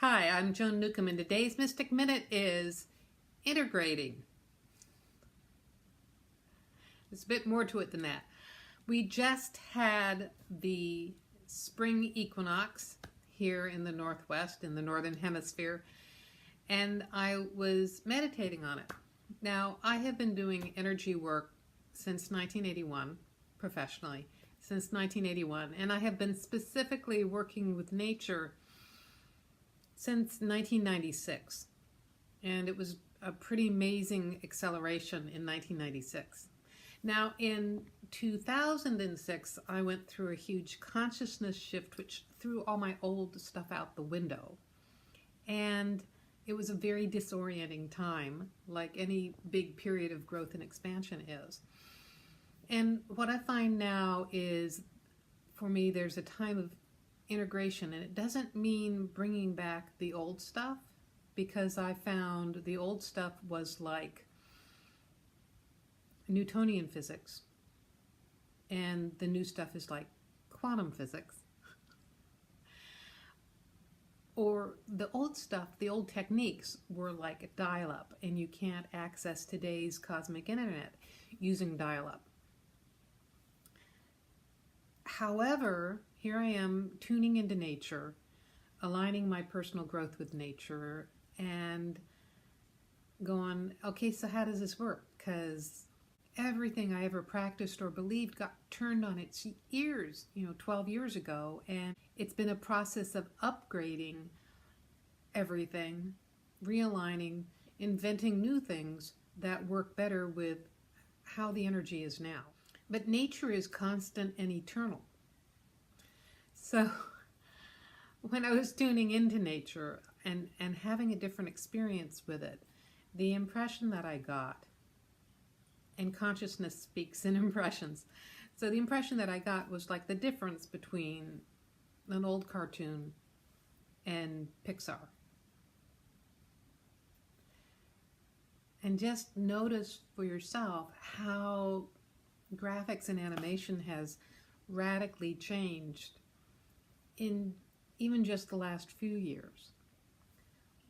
Hi, I'm Joan Newcomb, and today's Mystic Minute is integrating. There's a bit more to it than that. We just had the spring equinox here in the Northwest, in the Northern Hemisphere, and I was meditating on it. Now, I have been doing energy work since 1981, professionally, since 1981, and I have been specifically working with nature since 1996, and it was a pretty amazing acceleration in 1996. Now, in 2006, I went through a huge consciousness shift, which threw all my old stuff out the window, and it was a very disorienting time, like any big period of growth and expansion is. And what I find now is, for me, there's a time of integration, and it doesn't mean bringing back the old stuff, because I found the old stuff was like Newtonian physics, and the new stuff is like quantum physics. Or the old stuff, the old techniques were like a dial-up, and you can't access today's cosmic internet using dial-up. However, here I am tuning into nature, aligning my personal growth with nature, and going, okay, so how does this work? Because everything I ever practiced or believed got turned on its ears, 12 years ago, and it's been a process of upgrading everything, realigning, inventing new things that work better with how the energy is now. But nature is constant and eternal. So when I was tuning into nature and having a different experience with it, the impression that I got, and consciousness speaks in impressions, so the impression that I got was like the difference between an old cartoon and Pixar. And just notice for yourself how graphics and animation has radically changed in even just the last few years.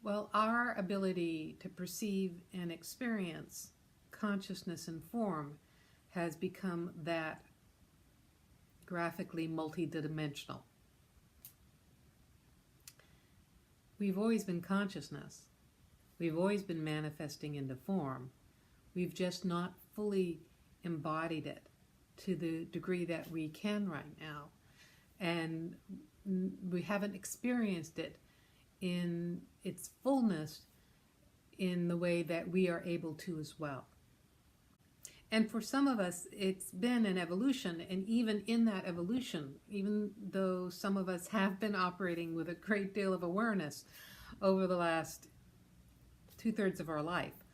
Well, our ability to perceive and experience consciousness and form has become that graphically multidimensional. We've always been consciousness. We've always been manifesting into form. We've just not fully embodied it to the degree that we can right now. And we haven't experienced it in its fullness in the way that we are able to as well. And for some of us, it's been an evolution, and even in that evolution, even though some of us have been operating with a great deal of awareness over the last 2/3 of our life,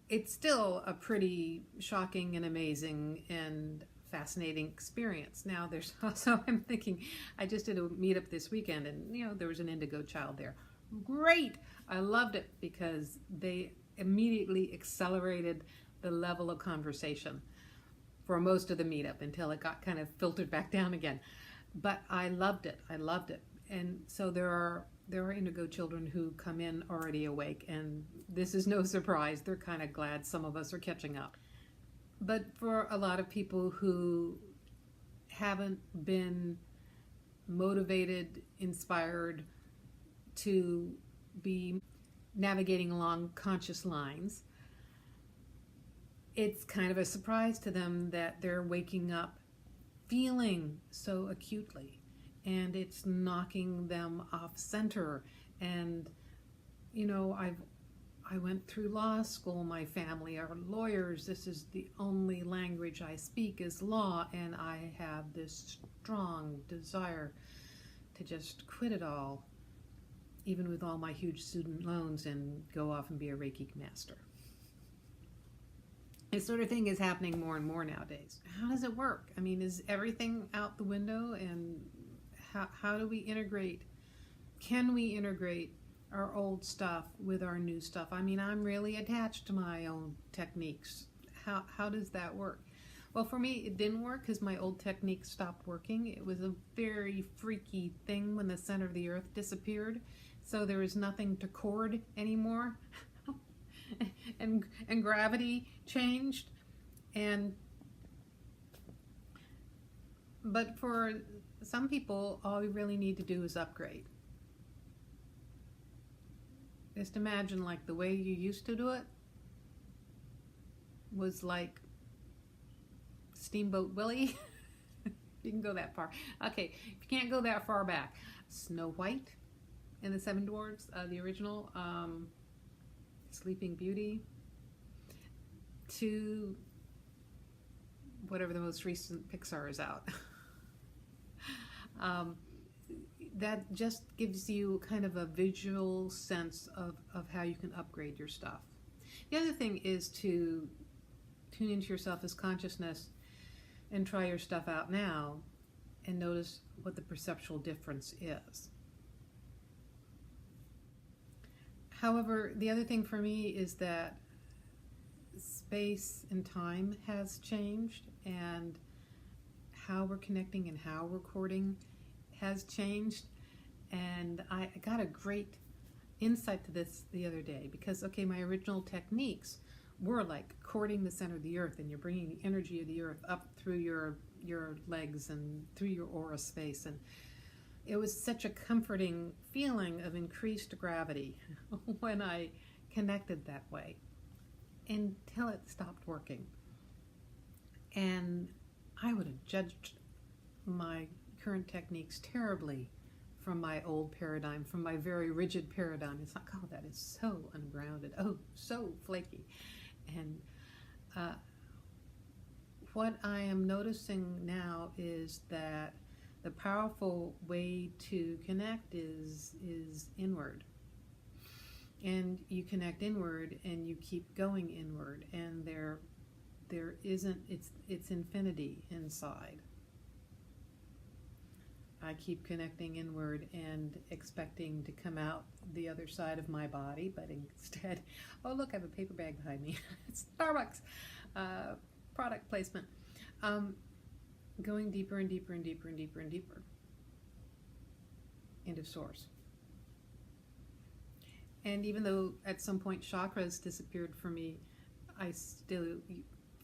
it's still a pretty shocking and amazing and fascinating experience. Now, there's also, I'm thinking, I just did a meetup this weekend, and there was an Indigo child there. Great! I loved it because they immediately accelerated the level of conversation for most of the meetup until it got kind of filtered back down again. But I loved it. I loved it. And so there are Indigo children who come in already awake, and this is no surprise. They're kind of glad some of us are catching up. But for a lot of people who haven't been motivated, inspired to be navigating along conscious lines, it's kind of a surprise to them that they're waking up feeling so acutely, and it's knocking them off center. And I went through law school. My family are lawyers. This is the only language I speak is law, and I have this strong desire to just quit it all, even with all my huge student loans, and go off and be a Reiki master. This sort of thing is happening more and more nowadays. How does it work? I mean, is everything out the window? And how do we integrate? Can we integrate our old stuff with our new stuff? I mean, I'm really attached to my own techniques. How does that work? Well, for me, it didn't work because my old technique stopped working. It was a very freaky thing when the center of the earth disappeared. So there was nothing to cord anymore. and gravity changed. But for some people, all we really need to do is upgrade. Just imagine, like, the way you used to do it was like Steamboat Willie. You can go that far. Okay, if you can't go that far back, Snow White and the Seven Dwarfs, the original, Sleeping Beauty, to whatever the most recent Pixar is out. That just gives you kind of a visual sense of how you can upgrade your stuff. The other thing is to tune into yourself as consciousness and try your stuff out now and notice what the perceptual difference is. However, the other thing for me is that space and time has changed, and how we're connecting and how we're recording has changed. And I got a great insight to this the other day, because, okay, my original techniques were like cording the center of the earth, and you're bringing the energy of the earth up through your legs and through your aura space, and it was such a comforting feeling of increased gravity when I connected that way, until it stopped working. And I would have judged my current techniques terribly from my old paradigm, from my very rigid paradigm. It's like, oh, that is so ungrounded, oh, so flaky. And what I am noticing now is that the powerful way to connect is inward. And you connect inward and you keep going inward, and there isn't, it's infinity inside. I keep connecting inward and expecting to come out the other side of my body, but instead, oh look, I have a paper bag behind me. It's Starbucks product placement. Going deeper and deeper and deeper and deeper and deeper into source. And even though at some point chakras disappeared for me, I still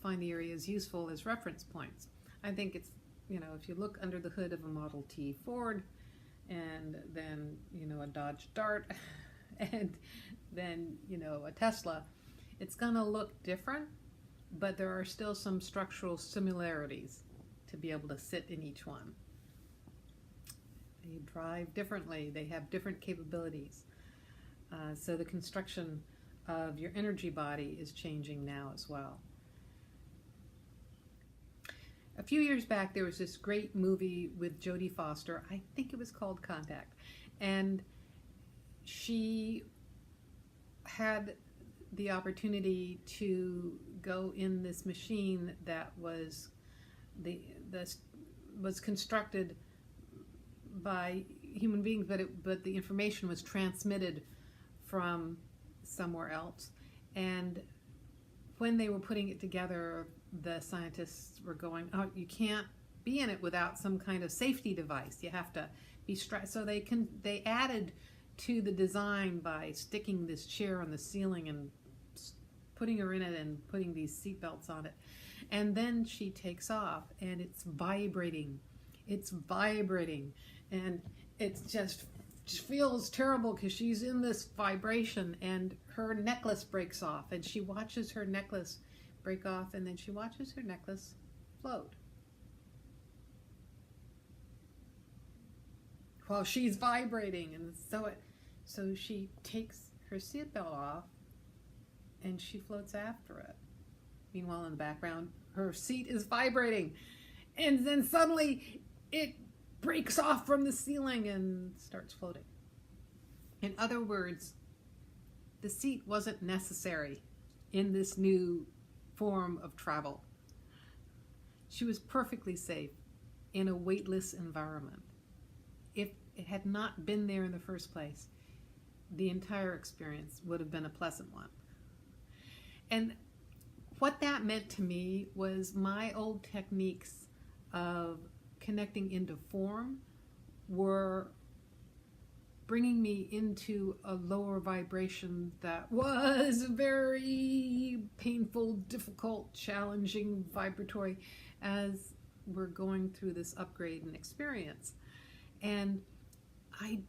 find the areas useful as reference points. I think it's, if you look under the hood of a Model T Ford, and then, a Dodge Dart, and then, a Tesla, it's going to look different, but there are still some structural similarities to be able to sit in each one. They drive differently, they have different capabilities. So the construction of your energy body is changing now as well. A few years back, there was this great movie with Jodie Foster. I think it was called Contact. And she had the opportunity to go in this machine that was was constructed by human beings, but the information was transmitted from somewhere else. And when they were putting it together, the scientists were going, oh, you can't be in it without some kind of safety device. You have to be strapped. So they added to the design by sticking this chair on the ceiling and putting her in it and putting these seat belts on it. And then she takes off, and it's vibrating. It's vibrating. And it just feels terrible because she's in this vibration, and her necklace breaks off, and she watches her necklace break off, and then she watches her necklace float while she's vibrating. And so she takes her seatbelt off, and she floats after it. Meanwhile, in the background, her seat is vibrating, and then suddenly it breaks off from the ceiling and starts floating. In other words, the seat wasn't necessary in this new form of travel. She was perfectly safe in a weightless environment. If it had not been there in the first place, the entire experience would have been a pleasant one. And what that meant to me was my old techniques of connecting into form were bringing me into a lower vibration that was very painful, difficult, challenging, vibratory as we're going through this upgrade and experience. And I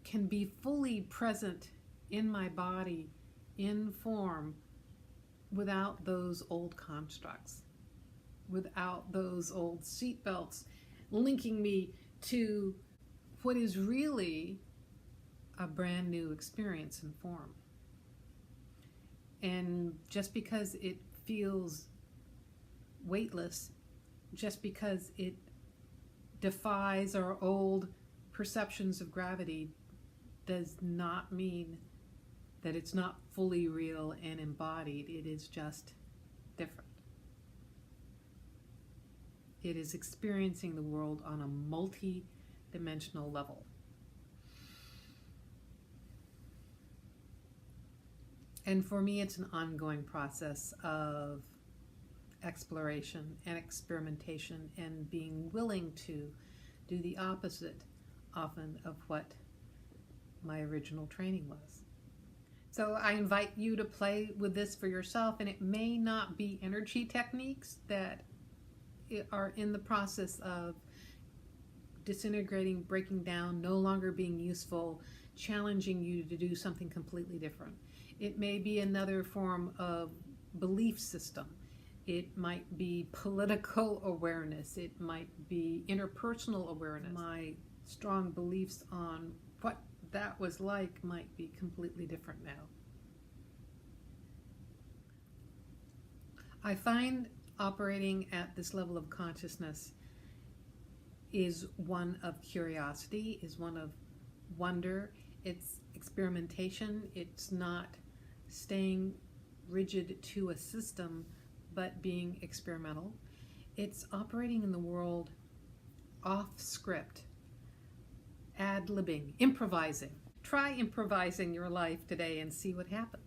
can be fully present in my body, in form, without those old constructs, without those old seatbelts linking me to what is really a brand new experience in form. And just because it feels weightless, just because it defies our old perceptions of gravity, does not mean that it's not fully real and embodied. It is just different. It is experiencing the world on a multi-dimensional level. And for me, it's an ongoing process of exploration and experimentation and being willing to do the opposite often of what my original training was. So I invite you to play with this for yourself, and it may not be energy techniques that are in the process of disintegrating, breaking down, no longer being useful, challenging you to do something completely different. It may be another form of belief system. It might be political awareness. It might be interpersonal awareness. My strong beliefs on what that was like might be completely different now. I find operating at this level of consciousness is one of curiosity, is one of wonder. It's experimentation. It's not staying rigid to a system, but being experimental. It's operating in the world off script, ad-libbing, improvising. Try improvising your life today and see what happens.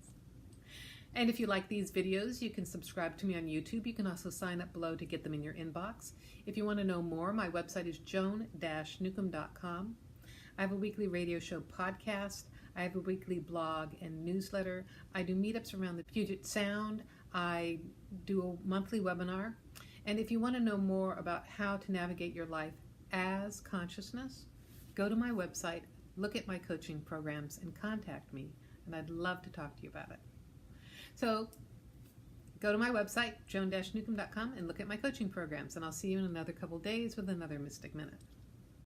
And if you like these videos, you can subscribe to me on YouTube. You can also sign up below to get them in your inbox. If you want to know more, my website is joan-newcomb.com. I have a weekly radio show podcast. I have a weekly blog and newsletter. I do meetups around the Puget Sound. I do a monthly webinar. And if you want to know more about how to navigate your life as consciousness, go to my website, look at my coaching programs, and contact me. And I'd love to talk to you about it. So go to my website, joan-newcomb.com, and look at my coaching programs. And I'll see you in another couple days with another Mystic Minute.